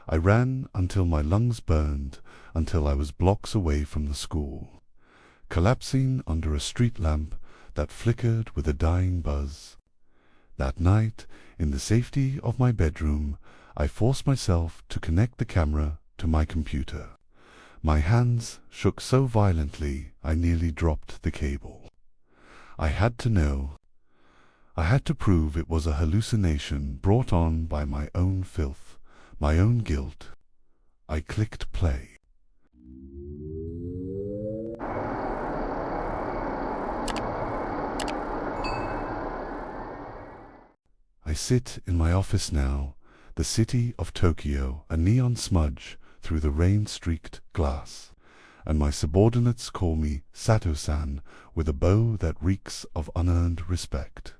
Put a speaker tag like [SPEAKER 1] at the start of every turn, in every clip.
[SPEAKER 1] I ran until my lungs burned, until I was blocks away from the school, collapsing under a street lamp that flickered with a dying buzz. That night, in the safety of my bedroom, I forced myself to connect the camera to my computer. My hands shook so violently I nearly dropped the cable. I had to know. I had to prove it was a hallucination brought on by my own filth, my own guilt. I clicked play. I sit in my office now, the city of Tokyo, a neon smudge through the rain-streaked glass, and my subordinates call me Sato-san with a bow that reeks of unearned respect.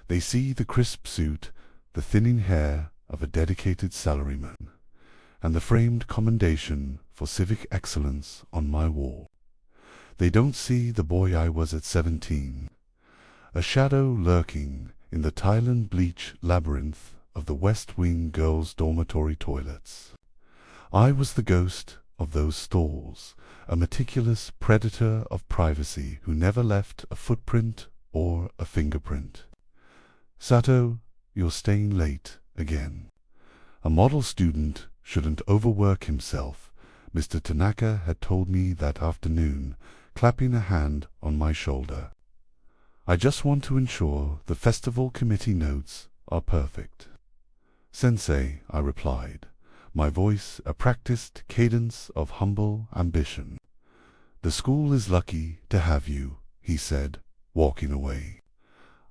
[SPEAKER 1] They see the crisp suit, the thinning hair of a dedicated salaryman, and the framed commendation for civic excellence on my wall. They don't see the boy I was at 17, a shadow lurking in the Thailand bleach labyrinth of the West Wing girls' dormitory toilets. I was the ghost of those stalls, a meticulous predator of privacy who never left a footprint or a fingerprint. Sato, you're staying late again. A model student shouldn't overwork himself, Mr. Tanaka had told me that afternoon, clapping a hand on my shoulder. I just want to ensure the festival committee notes are perfect. Sensei, I replied, my voice a practiced cadence of humble ambition. The school is lucky to have you, he said, walking away.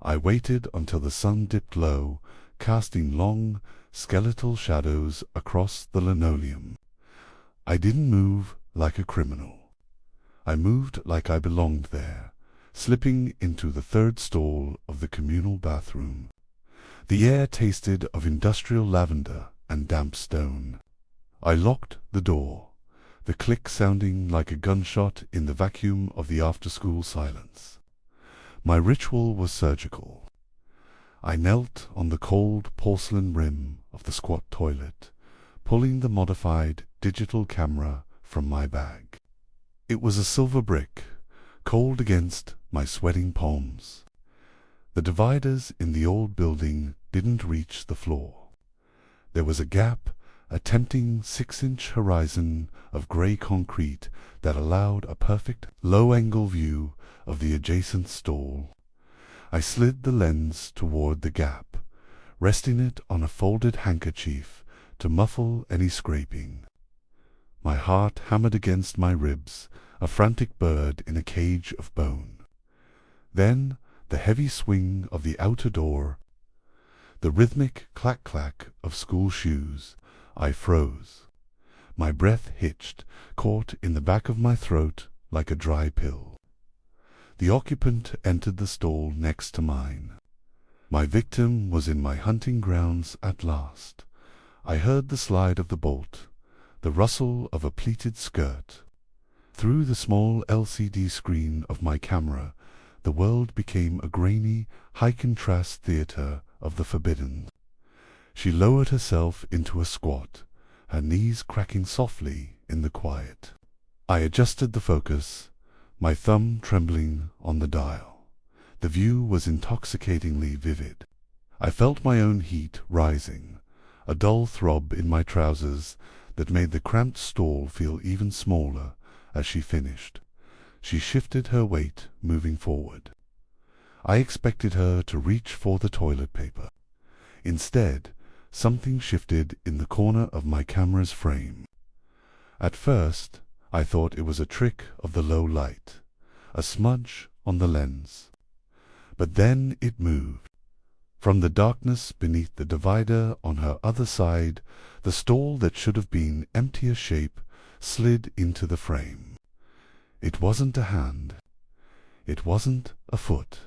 [SPEAKER 1] I waited until the sun dipped low, casting long, skeletal shadows across the linoleum. I didn't move like a criminal. I moved like I belonged there, slipping into the third stall of the communal bathroom. The air tasted of industrial lavender and damp stone. I locked the door, the click sounding like a gunshot in the vacuum of the after-school silence. My ritual was surgical. I knelt on the cold porcelain rim of the squat toilet, pulling the modified digital camera from my bag. It was a silver brick, cold against my sweating palms. The dividers in the old building didn't reach the floor. There was a gap, a tempting 6-inch horizon of grey concrete that allowed a perfect low-angle view of the adjacent stall. I slid the lens toward the gap, resting it on a folded handkerchief to muffle any scraping. My heart hammered against my ribs, a frantic bird in a cage of bone. Then the heavy swing of the outer door, the rhythmic clack-clack of school shoes. I froze. My breath hitched, caught in the back of my throat like a dry pill. The occupant entered the stall next to mine. My victim was in my hunting grounds at last. I heard the slide of the bolt, the rustle of a pleated skirt. Through the small LCD screen of my camera, the world became a grainy, high-contrast theatre of the forbidden. She lowered herself into a squat, her knees cracking softly in the quiet. I adjusted the focus, my thumb trembling on the dial. The view was intoxicatingly vivid. I felt my own heat rising, a dull throb in my trousers that made the cramped stall feel even smaller as she finished. She shifted her weight, moving forward. I expected her to reach for the toilet paper. Instead, something shifted in the corner of my camera's frame. At first, I thought it was a trick of the low light, a smudge on the lens. But then it moved. From the darkness beneath the divider on her other side, the stall that should have been emptier shape slid into the frame. It wasn't a hand. It wasn't a foot.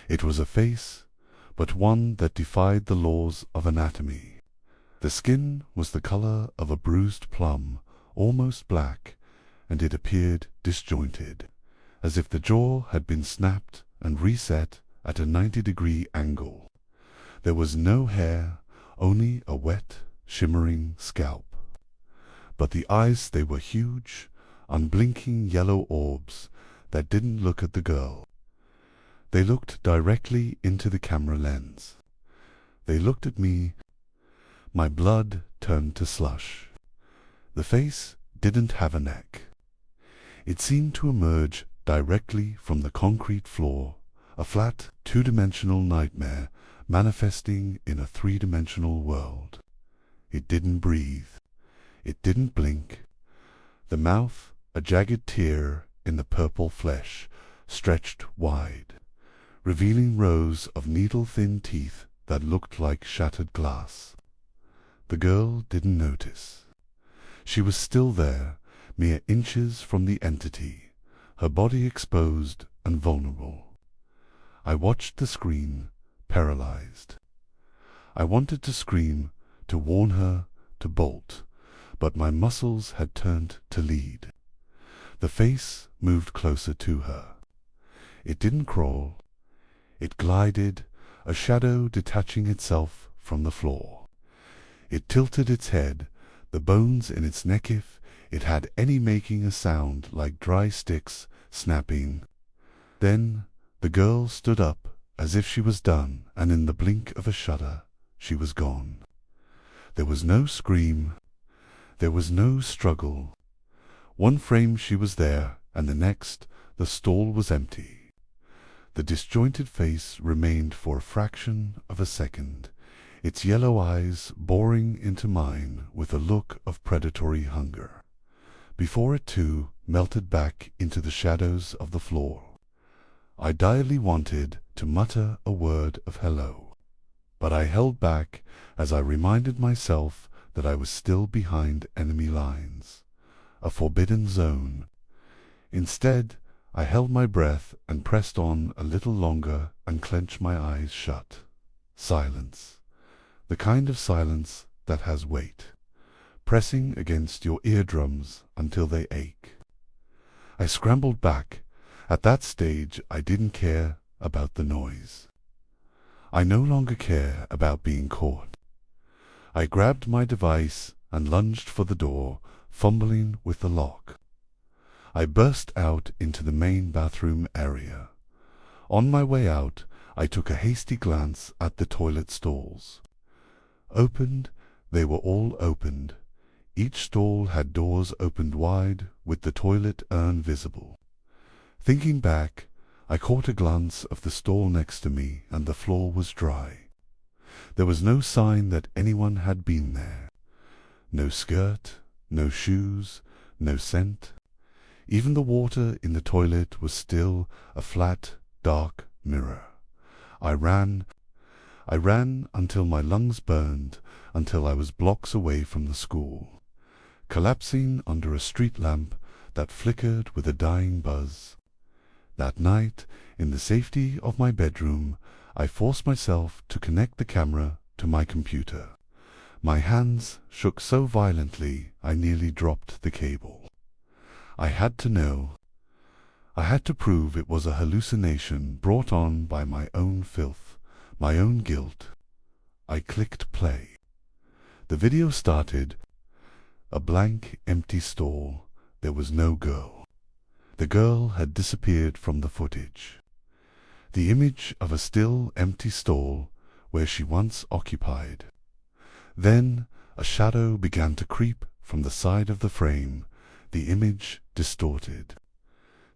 [SPEAKER 1] It was a face, but one that defied the laws of anatomy. The skin was the color of a bruised plum, almost black, and it appeared disjointed, as if the jaw had been snapped and reset at a 90-degree angle. There was no hair, only a wet, shimmering scalp. But the eyes, they were huge, unblinking yellow orbs that didn't look at the girl. They looked directly into the camera lens. They looked at me. My blood turned to slush. The face didn't have a neck. It seemed to emerge directly from the concrete floor, a flat, two-dimensional nightmare manifesting in a three-dimensional world. It didn't breathe. It didn't blink. The mouth, a jagged tear in the purple flesh, stretched wide, revealing rows of needle-thin teeth that looked like shattered glass. The girl didn't notice. She was still there, mere inches from the entity, her body exposed and vulnerable. I watched the screen, paralyzed. I wanted to scream, to warn her, to bolt, but my muscles had turned to lead. The face moved closer to her. It didn't crawl. It glided, a shadow detaching itself from the floor. It tilted its head, the bones in its neck, if it had any, making a sound like dry sticks snapping. Then the girl stood up as if she was done, and in the blink of a shudder she was gone. There was no scream. There was no struggle. One frame she was there, and the next the stall was empty. The disjointed face remained for a fraction of a second, its yellow eyes boring into mine with a look of predatory hunger, before it too melted back into the shadows of the floor. I direly wanted to mutter a word of hello, but I held back as I reminded myself that I was still behind enemy lines, a forbidden zone. Instead, I held my breath and pressed on a little longer and clenched my eyes shut. Silence. The kind of silence that has weight, pressing against your eardrums until they ache. I scrambled back. At that stage, I didn't care about the noise. I no longer care about being caught. I grabbed my device and lunged for the door, fumbling with the lock. I burst out into the main bathroom area. On my way out, I took a hasty glance at the toilet stalls. Opened, they were all opened. Each stall had doors opened wide, with the toilet urn visible. Thinking back, I caught a glance of the stall next to me, and the floor was dry. There was no sign that anyone had been there. No skirt, no shoes, no scent. Even the water in the toilet was still a flat, dark mirror. I ran until my lungs burned, until I was blocks away from the school, collapsing under a street lamp that flickered with a dying buzz. That night, in the safety of my bedroom, I forced myself to connect the camera to my computer. My hands shook so violently I nearly dropped the cable. I had to know. I had to prove it was a hallucination brought on by my own filth, my own guilt. I clicked play. The video started. A blank, empty stall. There was no girl. The girl had disappeared from the footage. The image of a still, empty stall where she once occupied. Then a shadow began to creep from the side of the frame, the image distorted.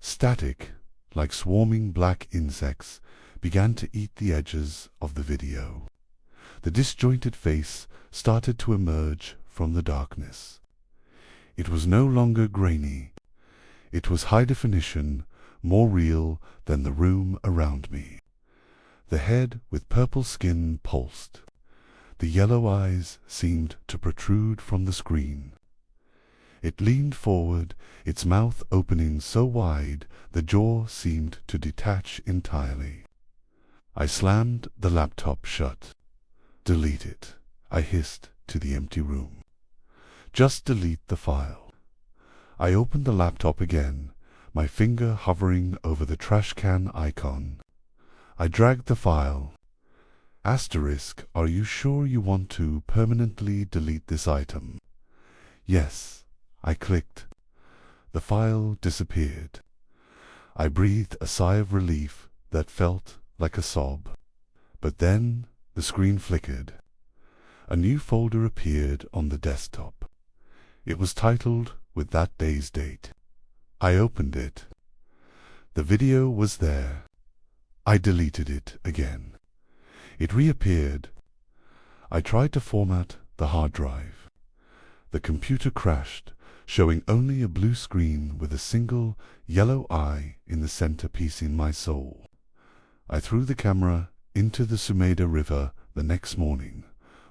[SPEAKER 1] Static, like swarming black insects, began to eat the edges of the video. The disjointed face started to emerge from the darkness. It was no longer grainy. It was high definition, more real than the room around me. The head with purple skin pulsed. The yellow eyes seemed to protrude from the screen. It leaned forward, its mouth opening so wide the jaw seemed to detach entirely. I slammed the laptop shut. Delete it, I hissed to the empty room. Just delete the file. I opened the laptop again, my finger hovering over the trash can icon. I dragged the file. Asterisk, are you sure you want to permanently delete this item? Yes. I clicked. The file disappeared. I breathed a sigh of relief that felt like a sob. But then the screen flickered. A new folder appeared on the desktop. It was titled with that day's date. I opened it. The video was there. I deleted it again. It reappeared. I tried to format the hard drive. The computer crashed, showing only a blue screen with a single yellow eye in the center piecing my soul. I threw the camera into the Sumeda River the next morning,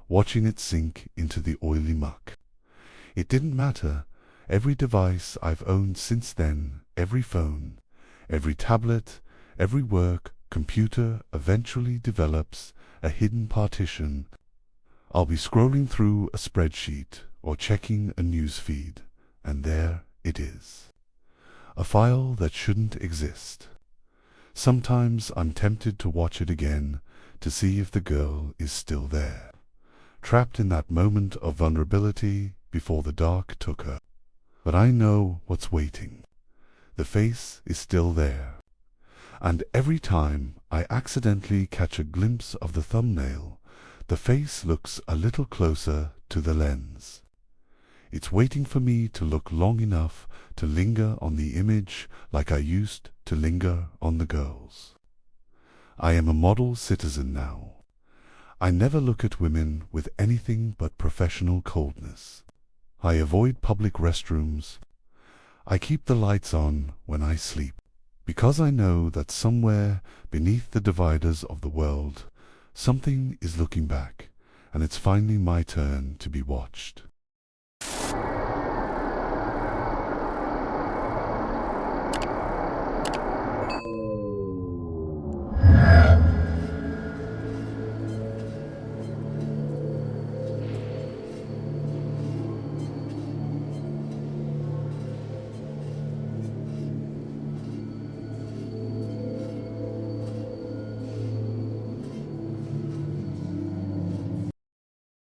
[SPEAKER 1] watching it sink into the oily muck. It didn't matter. Every device I've owned since then, every phone, every tablet, every work computer eventually develops a hidden partition. I'll be scrolling through a spreadsheet or checking a news feed, and there it is. A file that shouldn't exist. Sometimes I'm tempted to watch it again to see if the girl is still there, trapped in that moment of vulnerability before the dark took her. But I know what's waiting. The face is still there. And every time I accidentally catch a glimpse of the thumbnail, the face looks a little closer to the lens. It's waiting for me to look long enough to linger on the image like I used to linger on the girls. I am a model citizen now. I never look at women with anything but professional coldness. I avoid public restrooms. I keep the lights on when I sleep, because I know that somewhere beneath the dividers of the world, something is looking back, and it's finally my turn to be watched.